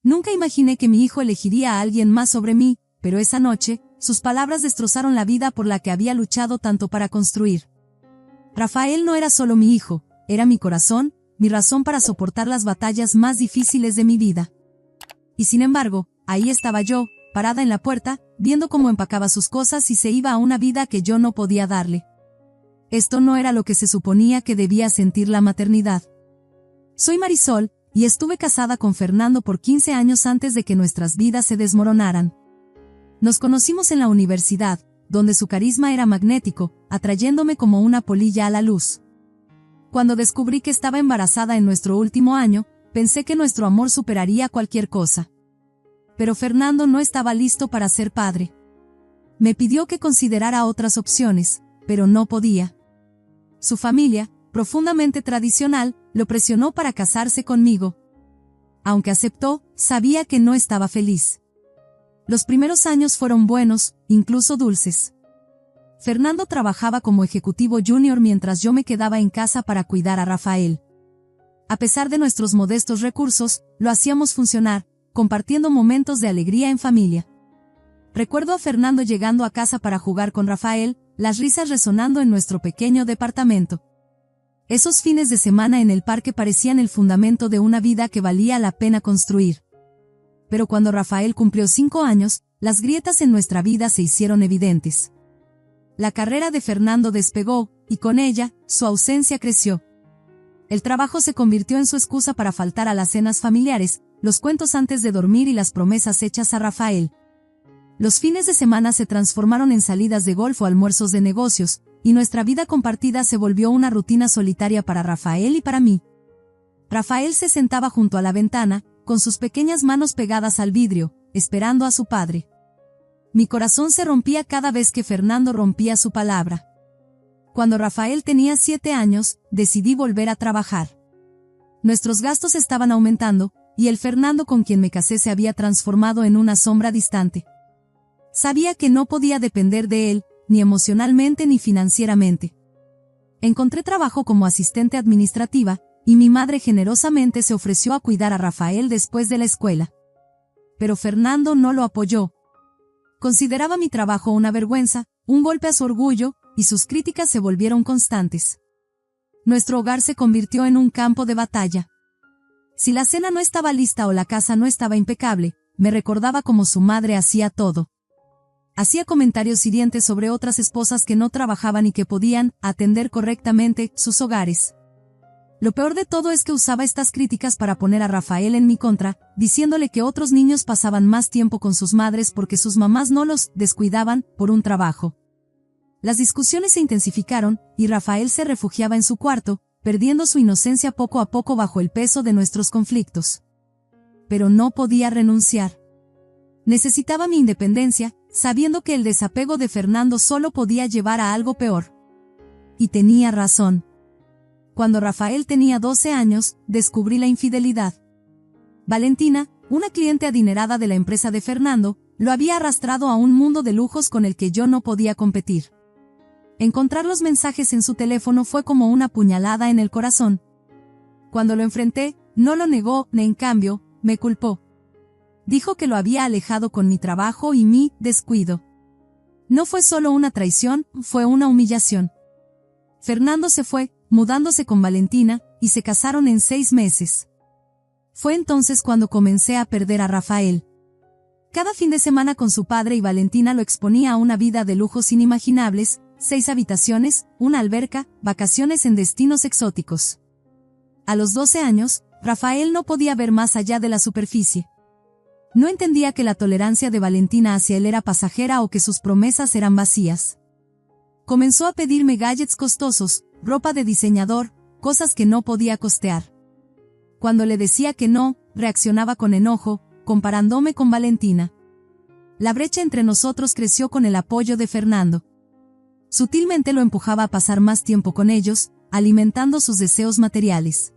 Nunca imaginé que mi hijo elegiría a alguien más sobre mí, pero esa noche, sus palabras destrozaron la vida por la que había luchado tanto para construir. Rafael no era solo mi hijo, era mi corazón, mi razón para soportar las batallas más difíciles de mi vida. Y sin embargo, ahí estaba yo, parada en la puerta, viendo cómo empacaba sus cosas y se iba a una vida que yo no podía darle. Esto no era lo que se suponía que debía sentir la maternidad. Soy Marisol, y estuve casada con Fernando por 15 años antes de que nuestras vidas se desmoronaran. Nos conocimos en la universidad, donde su carisma era magnético, atrayéndome como una polilla a la luz. Cuando descubrí que estaba embarazada en nuestro último año, pensé que nuestro amor superaría cualquier cosa. Pero Fernando no estaba listo para ser padre. Me pidió que considerara otras opciones, pero no podía. Su familia, profundamente tradicional, lo presionó para casarse conmigo. Aunque aceptó, sabía que no estaba feliz. Los primeros años fueron buenos, incluso dulces. Fernando trabajaba como ejecutivo junior mientras yo me quedaba en casa para cuidar a Rafael. A pesar de nuestros modestos recursos, lo hacíamos funcionar, compartiendo momentos de alegría en familia. Recuerdo a Fernando llegando a casa para jugar con Rafael, las risas resonando en nuestro pequeño departamento. Esos fines de semana en el parque parecían el fundamento de una vida que valía la pena construir. Pero cuando Rafael cumplió 5 años, las grietas en nuestra vida se hicieron evidentes. La carrera de Fernando despegó, y con ella, su ausencia creció. El trabajo se convirtió en su excusa para faltar a las cenas familiares, los cuentos antes de dormir y las promesas hechas a Rafael. Los fines de semana se transformaron en salidas de golf o almuerzos de negocios, y nuestra vida compartida se volvió una rutina solitaria para Rafael y para mí. Rafael se sentaba junto a la ventana, con sus pequeñas manos pegadas al vidrio, esperando a su padre. Mi corazón se rompía cada vez que Fernando rompía su palabra. Cuando Rafael tenía 7 años, decidí volver a trabajar. Nuestros gastos estaban aumentando, y el Fernando con quien me casé se había transformado en una sombra distante. Sabía que no podía depender de él, ni emocionalmente ni financieramente. Encontré trabajo como asistente administrativa, y mi madre generosamente se ofreció a cuidar a Rafael después de la escuela. Pero Fernando no lo apoyó. Consideraba mi trabajo una vergüenza, un golpe a su orgullo, y sus críticas se volvieron constantes. Nuestro hogar se convirtió en un campo de batalla. Si la cena no estaba lista o la casa no estaba impecable, me recordaba cómo su madre hacía todo. Hacía comentarios hirientes sobre otras esposas que no trabajaban y que podían atender correctamente sus hogares. Lo peor de todo es que usaba estas críticas para poner a Rafael en mi contra, diciéndole que otros niños pasaban más tiempo con sus madres porque sus mamás no los descuidaban por un trabajo. Las discusiones se intensificaron, y Rafael se refugiaba en su cuarto, perdiendo su inocencia poco a poco bajo el peso de nuestros conflictos. Pero no podía renunciar. Necesitaba mi independencia, sabiendo que el desapego de Fernando solo podía llevar a algo peor. Y tenía razón. Cuando Rafael tenía 12 años, descubrí la infidelidad. Valentina, una cliente adinerada de la empresa de Fernando, lo había arrastrado a un mundo de lujos con el que yo no podía competir. Encontrar los mensajes en su teléfono fue como una puñalada en el corazón. Cuando lo enfrenté, no lo negó, en cambio, me culpó. Dijo que lo había alejado con mi trabajo y mi descuido. No fue solo una traición, fue una humillación. Fernando se fue, mudándose con Valentina, y se casaron en 6 meses. Fue entonces cuando comencé a perder a Rafael. Cada fin de semana con su padre y Valentina lo exponía a una vida de lujos inimaginables, 6 habitaciones, una alberca, vacaciones en destinos exóticos. A los 12 años, Rafael no podía ver más allá de la superficie. No entendía que la tolerancia de Valentina hacia él era pasajera o que sus promesas eran vacías. Comenzó a pedirme gadgets costosos, ropa de diseñador, cosas que no podía costear. Cuando le decía que no, reaccionaba con enojo, comparándome con Valentina. La brecha entre nosotros creció con el apoyo de Fernando. Sutilmente lo empujaba a pasar más tiempo con ellos, alimentando sus deseos materiales.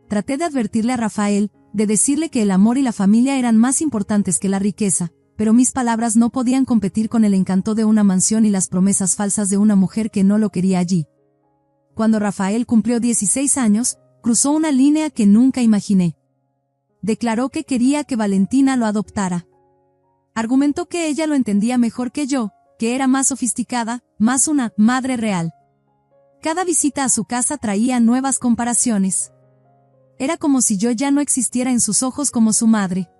Traté de advertirle a Rafael, de decirle que el amor y la familia eran más importantes que la riqueza, pero mis palabras no podían competir con el encanto de una mansión y las promesas falsas de una mujer que no lo quería allí. Cuando Rafael cumplió 16 años, cruzó una línea que nunca imaginé. declaró que quería que Valentina lo adoptara. Argumentó que ella lo entendía mejor que yo, que era más sofisticada, más una madre real. Cada visita a su casa traía nuevas comparaciones. Era como si yo ya no existiera en sus ojos como su madre.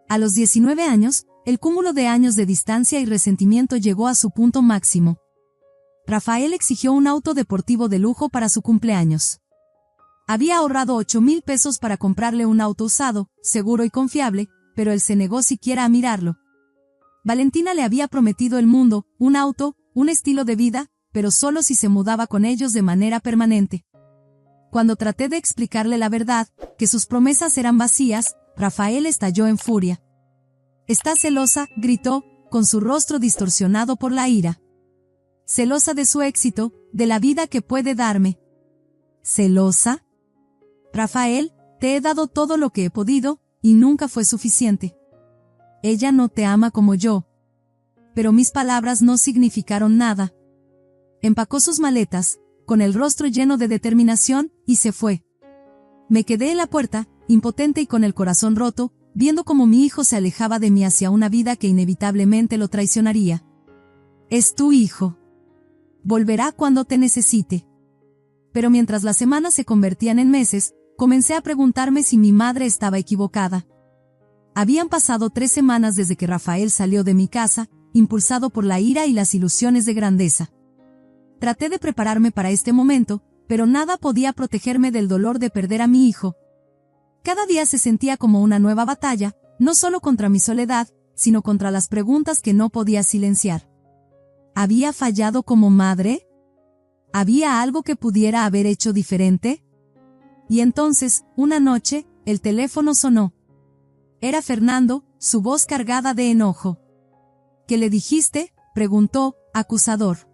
A los 19 años, el cúmulo de años de distancia y resentimiento llegó a su punto máximo. Rafael exigió un auto deportivo de lujo para su cumpleaños. Había ahorrado 8,000 pesos para comprarle un auto usado, seguro y confiable, pero él se negó siquiera a mirarlo. Valentina le había prometido el mundo, un auto, un estilo de vida, pero solo si se mudaba con ellos de manera permanente. Cuando traté de explicarle la verdad, que sus promesas eran vacías, Rafael estalló en furia. «¿Estás celosa?», gritó, con su rostro distorsionado por la ira. «¿Celosa de su éxito, de la vida que puede darme?». «¿Celosa? Rafael, te he dado todo lo que he podido, y nunca fue suficiente. Ella no te ama como yo». Pero mis palabras no significaron nada. Empacó sus maletas, con el rostro lleno de determinación, y se fue. Me quedé en la puerta, impotente y con el corazón roto, viendo cómo mi hijo se alejaba de mí hacia una vida que inevitablemente lo traicionaría. «Es tu hijo. Volverá cuando te necesite». Pero mientras las semanas se convertían en meses, comencé a preguntarme si mi madre estaba equivocada. Habían pasado 3 semanas desde que Rafael salió de mi casa, impulsado por la ira y las ilusiones de grandeza. Traté de prepararme para este momento, pero nada podía protegerme del dolor de perder a mi hijo. Cada día se sentía como una nueva batalla, no solo contra mi soledad, sino contra las preguntas que no podía silenciar. ¿Había fallado como madre? ¿Había algo que pudiera haber hecho diferente? Y entonces, una noche, el teléfono sonó. Era Fernando, su voz cargada de enojo. ¿Qué le dijiste?, preguntó, acusador.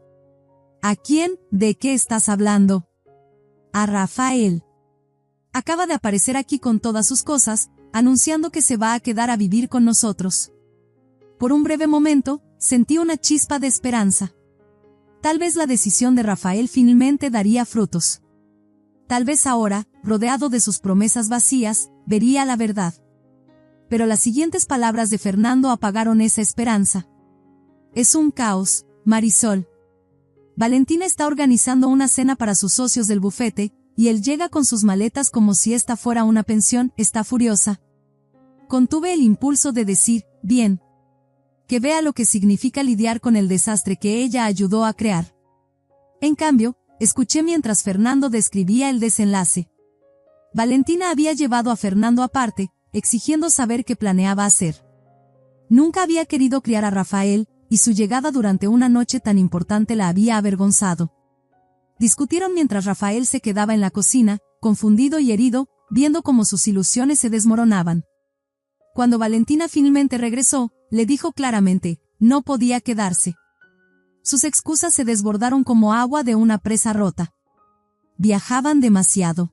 ¿A quién? ¿De qué estás hablando? A Rafael. Acaba de aparecer aquí con todas sus cosas, anunciando que se va a quedar a vivir con nosotros. Por un breve momento, sentí una chispa de esperanza. Tal vez la decisión de Rafael finalmente daría frutos. Tal vez ahora, rodeado de sus promesas vacías, vería la verdad. Pero las siguientes palabras de Fernando apagaron esa esperanza. Es un caos, Marisol. Valentina está organizando una cena para sus socios del bufete, y él llega con sus maletas como si esta fuera una pensión. Está furiosa. Contuve el impulso de decir, bien. Que vea lo que significa lidiar con el desastre que ella ayudó a crear. En cambio, escuché mientras Fernando describía el desenlace. Valentina había llevado a Fernando aparte, exigiendo saber qué planeaba hacer. Nunca había querido criar a Rafael, y su llegada durante una noche tan importante la había avergonzado. Discutieron mientras Rafael se quedaba en la cocina, confundido y herido, viendo cómo sus ilusiones se desmoronaban. Cuando Valentina finalmente regresó, le dijo claramente, no podía quedarse. Sus excusas se desbordaron como agua de una presa rota. Viajaban demasiado.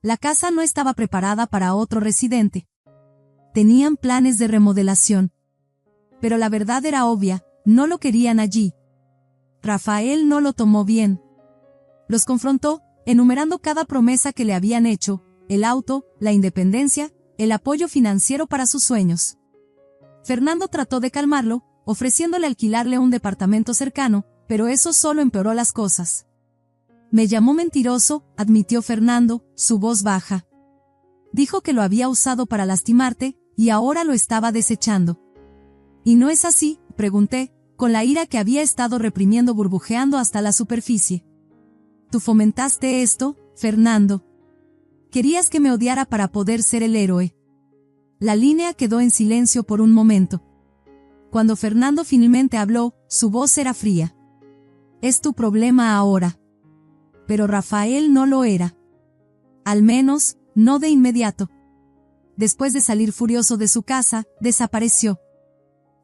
La casa no estaba preparada para otro residente. Tenían planes de remodelación. Pero la verdad era obvia, no lo querían allí. Rafael no lo tomó bien. Los confrontó, enumerando cada promesa que le habían hecho, el auto, la independencia, el apoyo financiero para sus sueños. Fernando trató de calmarlo, ofreciéndole alquilarle un departamento cercano, pero eso solo empeoró las cosas. Me llamó mentiroso, admitió Fernando, su voz baja. Dijo que lo había usado para lastimarte, y ahora lo estaba desechando. ¿Y no es así?, pregunté, con la ira que había estado reprimiendo burbujeando hasta la superficie. ¿Tú fomentaste esto, Fernando? Querías que me odiara para poder ser el héroe. La línea quedó en silencio por un momento. Cuando Fernando finalmente habló, su voz era fría. Es tu problema ahora. Pero Rafael no lo era. Al menos, no de inmediato. Después de salir furioso de su casa, desapareció.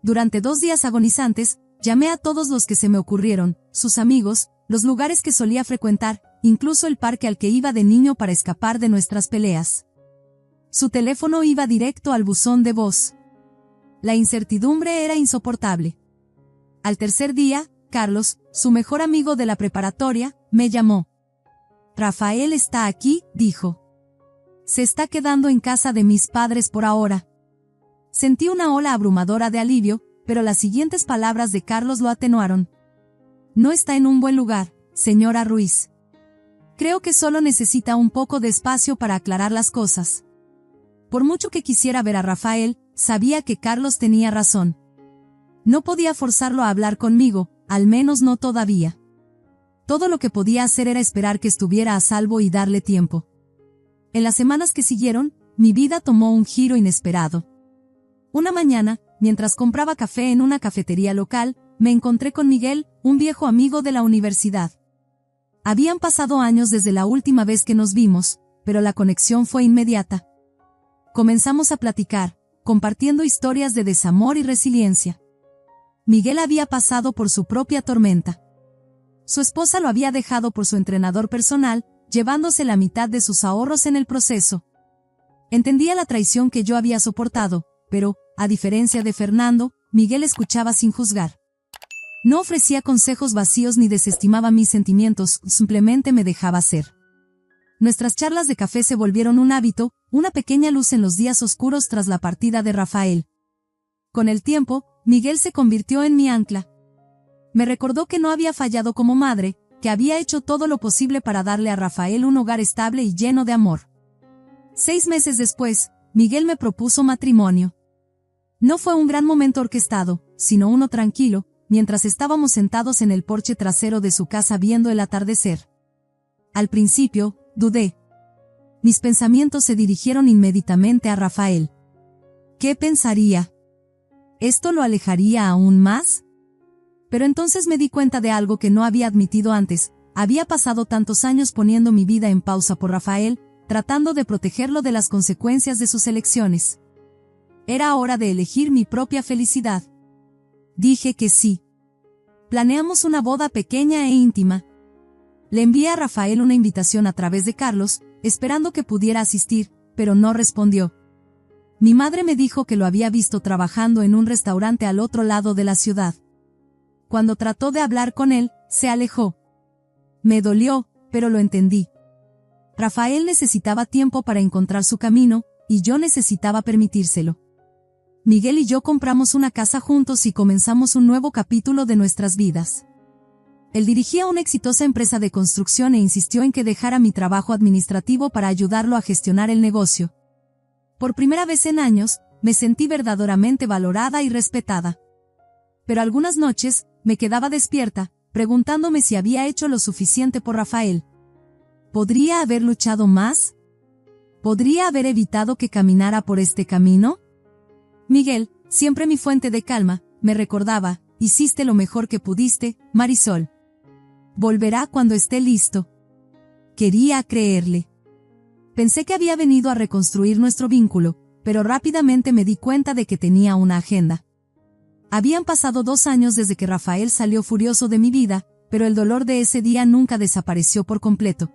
Durante 2 días agonizantes, llamé a todos los que se me ocurrieron, sus amigos, los lugares que solía frecuentar, incluso el parque al que iba de niño para escapar de nuestras peleas. Su teléfono iba directo al buzón de voz. La incertidumbre era insoportable. Al tercer día, Carlos, su mejor amigo de la preparatoria, me llamó. Rafael está aquí, dijo. Se está quedando en casa de mis padres por ahora. Sentí una ola abrumadora de alivio, pero las siguientes palabras de Carlos lo atenuaron. No está en un buen lugar, señora Ruiz. Creo que solo necesita un poco de espacio para aclarar las cosas. Por mucho que quisiera ver a Rafael, sabía que Carlos tenía razón. No podía forzarlo a hablar conmigo, al menos no todavía. Todo lo que podía hacer era esperar que estuviera a salvo y darle tiempo. En las semanas que siguieron, mi vida tomó un giro inesperado. Una mañana, mientras compraba café en una cafetería local, me encontré con Miguel, un viejo amigo de la universidad. Habían pasado años desde la última vez que nos vimos, pero la conexión fue inmediata. Comenzamos a platicar, compartiendo historias de desamor y resiliencia. Miguel había pasado por su propia tormenta. Su esposa lo había dejado por su entrenador personal, llevándose la mitad de sus ahorros en el proceso. Entendía la traición que yo había soportado, pero, a diferencia de Fernando, Miguel escuchaba sin juzgar. No ofrecía consejos vacíos ni desestimaba mis sentimientos, simplemente me dejaba ser. Nuestras charlas de café se volvieron un hábito, una pequeña luz en los días oscuros tras la partida de Rafael. Con el tiempo, Miguel se convirtió en mi ancla. Me recordó que no había fallado como madre, que había hecho todo lo posible para darle a Rafael un hogar estable y lleno de amor. 6 meses después, Miguel me propuso matrimonio. No fue un gran momento orquestado, sino uno tranquilo, mientras estábamos sentados en el porche trasero de su casa viendo el atardecer. Al principio, dudé. Mis pensamientos se dirigieron inmediatamente a Rafael. ¿Qué pensaría? ¿Esto lo alejaría aún más? Pero entonces me di cuenta de algo que no había admitido antes. Había pasado tantos años poniendo mi vida en pausa por Rafael, tratando de protegerlo de las consecuencias de sus elecciones. Era hora de elegir mi propia felicidad. Dije que sí. Planeamos una boda pequeña e íntima. Le envié a Rafael una invitación a través de Carlos, esperando que pudiera asistir, pero no respondió. Mi madre me dijo que lo había visto trabajando en un restaurante al otro lado de la ciudad. Cuando trató de hablar con él, se alejó. Me dolió, pero lo entendí. Rafael necesitaba tiempo para encontrar su camino, y yo necesitaba permitírselo. Miguel y yo compramos una casa juntos y comenzamos un nuevo capítulo de nuestras vidas. Él dirigía una exitosa empresa de construcción e insistió en que dejara mi trabajo administrativo para ayudarlo a gestionar el negocio. Por primera vez en años, me sentí verdaderamente valorada y respetada. Pero algunas noches, me quedaba despierta, preguntándome si había hecho lo suficiente por Rafael. ¿Podría haber luchado más? ¿Podría haber evitado que caminara por este camino? Miguel, siempre mi fuente de calma, me recordaba: hiciste lo mejor que pudiste, Marisol. Volverá cuando esté listo. Quería creerle. Pensé que había venido a reconstruir nuestro vínculo, pero rápidamente me di cuenta de que tenía una agenda. Habían pasado 2 años desde que Rafael salió furioso de mi vida, pero el dolor de ese día nunca desapareció por completo.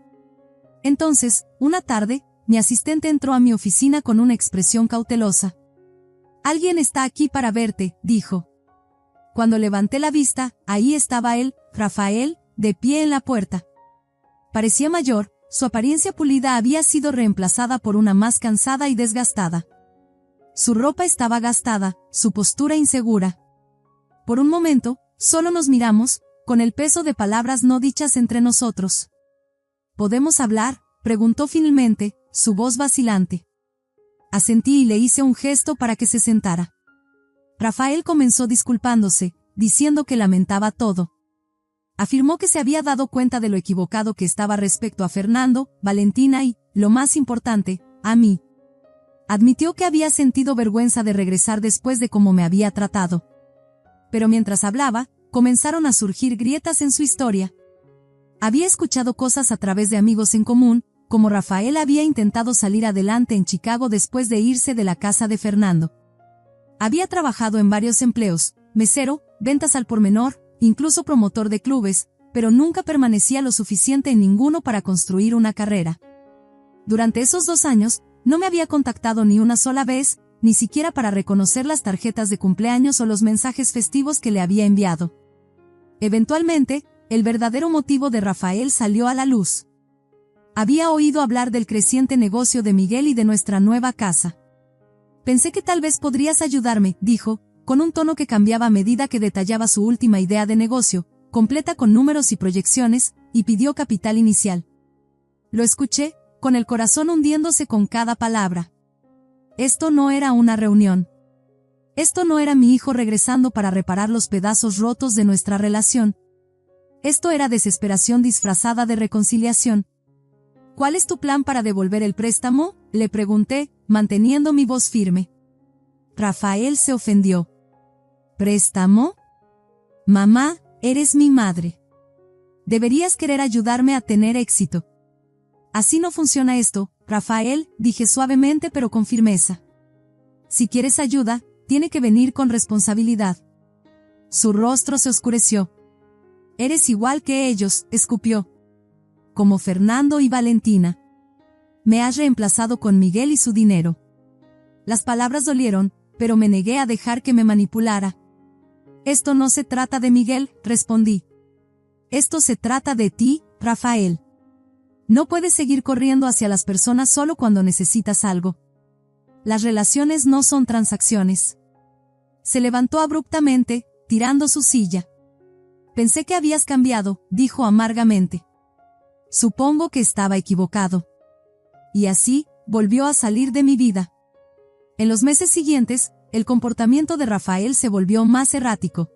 Entonces, una tarde, mi asistente entró a mi oficina con una expresión cautelosa. «Alguien está aquí para verte», dijo. Cuando levanté la vista, ahí estaba él, Rafael, de pie en la puerta. Parecía mayor, su apariencia pulida había sido reemplazada por una más cansada y desgastada. Su ropa estaba gastada, su postura insegura. Por un momento, solo nos miramos, con el peso de palabras no dichas entre nosotros. «¿Podemos hablar?», preguntó finalmente, su voz vacilante. Asentí y le hice un gesto para que se sentara. Rafael comenzó disculpándose, diciendo que lamentaba todo. Afirmó que se había dado cuenta de lo equivocado que estaba respecto a Fernando, Valentina y, lo más importante, a mí. Admitió que había sentido vergüenza de regresar después de cómo me había tratado. Pero mientras hablaba, comenzaron a surgir grietas en su historia. Había escuchado cosas a través de amigos en común, como Rafael había intentado salir adelante en Chicago después de irse de la casa de Fernando. Había trabajado en varios empleos, mesero, ventas al por menor, incluso promotor de clubes, pero nunca permanecía lo suficiente en ninguno para construir una carrera. Durante esos 2 años, no me había contactado ni una sola vez, ni siquiera para reconocer las tarjetas de cumpleaños o los mensajes festivos que le había enviado. Eventualmente, el verdadero motivo de Rafael salió a la luz. Había oído hablar del creciente negocio de Miguel y de nuestra nueva casa. Pensé que tal vez podrías ayudarme, dijo, con un tono que cambiaba a medida que detallaba su última idea de negocio, completa con números y proyecciones, y pidió capital inicial. Lo escuché, con el corazón hundiéndose con cada palabra. Esto no era una reunión. Esto no era mi hijo regresando para reparar los pedazos rotos de nuestra relación. Esto era desesperación disfrazada de reconciliación. ¿Cuál es tu plan para devolver el préstamo?, le pregunté, manteniendo mi voz firme. Rafael se ofendió. ¿Préstamo? Mamá, eres mi madre. Deberías querer ayudarme a tener éxito. Así no funciona esto, Rafael, dije suavemente pero con firmeza. Si quieres ayuda, tiene que venir con responsabilidad. Su rostro se oscureció. Eres igual que ellos, escupió. Como Fernando y Valentina. Me has reemplazado con Miguel y su dinero. Las palabras dolieron, pero me negué a dejar que me manipulara. Esto no se trata de Miguel, respondí. Esto se trata de ti, Rafael. No puedes seguir corriendo hacia las personas solo cuando necesitas algo. Las relaciones no son transacciones. Se levantó abruptamente, tirando su silla. Pensé que habías cambiado, dijo amargamente. Supongo que estaba equivocado. Y así, volvió a salir de mi vida. En los meses siguientes, el comportamiento de Rafael se volvió más errático.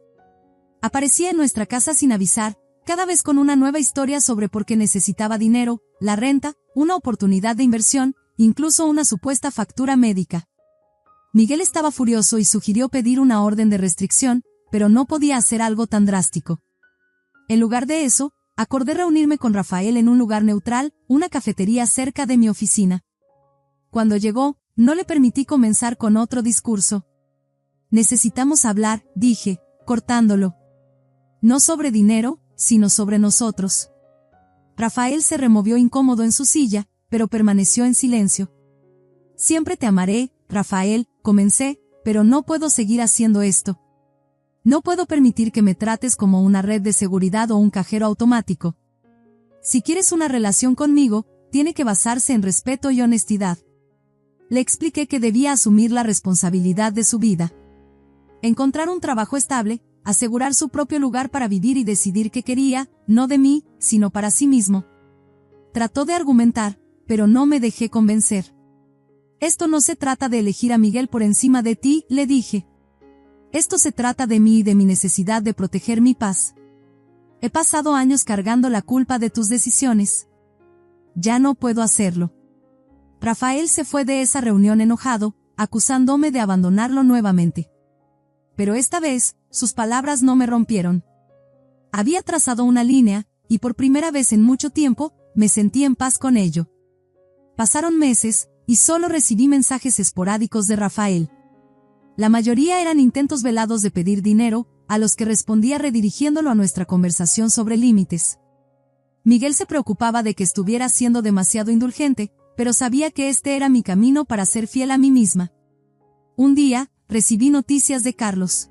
Aparecía en nuestra casa sin avisar, cada vez con una nueva historia sobre por qué necesitaba dinero, la renta, una oportunidad de inversión, incluso una supuesta factura médica. Miguel estaba furioso y sugirió pedir una orden de restricción, pero no podía hacer algo tan drástico. En lugar de eso, acordé reunirme con Rafael en un lugar neutral, una cafetería cerca de mi oficina. Cuando llegó, no le permití comenzar con otro discurso. Necesitamos hablar, dije, cortándolo. No sobre dinero, sino sobre nosotros. Rafael se removió incómodo en su silla, pero permaneció en silencio. Siempre te amaré, Rafael, comencé, pero no puedo seguir haciendo esto. No puedo permitir que me trates como una red de seguridad o un cajero automático. Si quieres una relación conmigo, tiene que basarse en respeto y honestidad. Le expliqué que debía asumir la responsabilidad de su vida. Encontrar un trabajo estable, asegurar su propio lugar para vivir y decidir qué quería, no de mí, sino para sí mismo. Trató de argumentar, pero no me dejé convencer. Esto no se trata de elegir a Miguel por encima de ti, le dije. Esto se trata de mí y de mi necesidad de proteger mi paz. He pasado años cargando la culpa de tus decisiones. Ya no puedo hacerlo. Rafael se fue de esa reunión enojado, acusándome de abandonarlo nuevamente. Pero esta vez, sus palabras no me rompieron. Había trazado una línea, y por primera vez en mucho tiempo, me sentí en paz con ello. Pasaron meses, y solo recibí mensajes esporádicos de Rafael. La mayoría eran intentos velados de pedir dinero, a los que respondía redirigiéndolo a nuestra conversación sobre límites. Miguel se preocupaba de que estuviera siendo demasiado indulgente, pero sabía que este era mi camino para ser fiel a mí misma. Un día, recibí noticias de Carlos.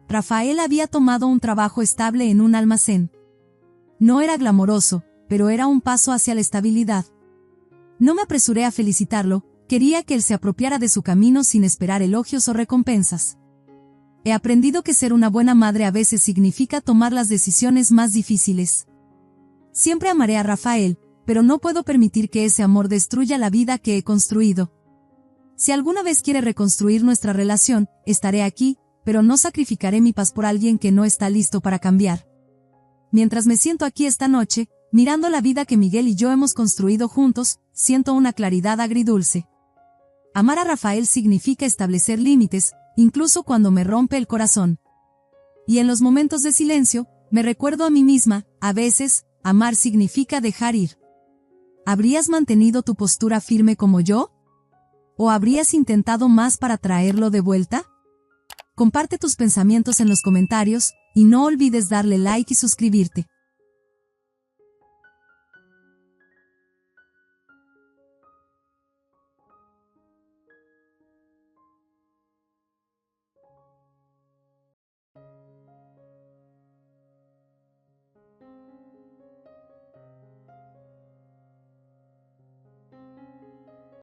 Rafael había tomado un trabajo estable en un almacén. No era glamoroso, pero era un paso hacia la estabilidad. No me apresuré a felicitarlo, quería que él se apropiara de su camino sin esperar elogios o recompensas. He aprendido que ser una buena madre a veces significa tomar las decisiones más difíciles. Siempre amaré a Rafael, pero no puedo permitir que ese amor destruya la vida que he construido. Si alguna vez quiere reconstruir nuestra relación, estaré aquí, pero no sacrificaré mi paz por alguien que no está listo para cambiar. Mientras me siento aquí esta noche, mirando la vida que Miguel y yo hemos construido juntos, siento una claridad agridulce. Amar a Rafael significa establecer límites, incluso cuando me rompe el corazón. Y en los momentos de silencio, me recuerdo a mí misma, a veces, amar significa dejar ir. ¿Habrías mantenido tu postura firme como yo? ¿O habrías intentado más para traerlo de vuelta? Comparte tus pensamientos en los comentarios, y no olvides darle like y suscribirte.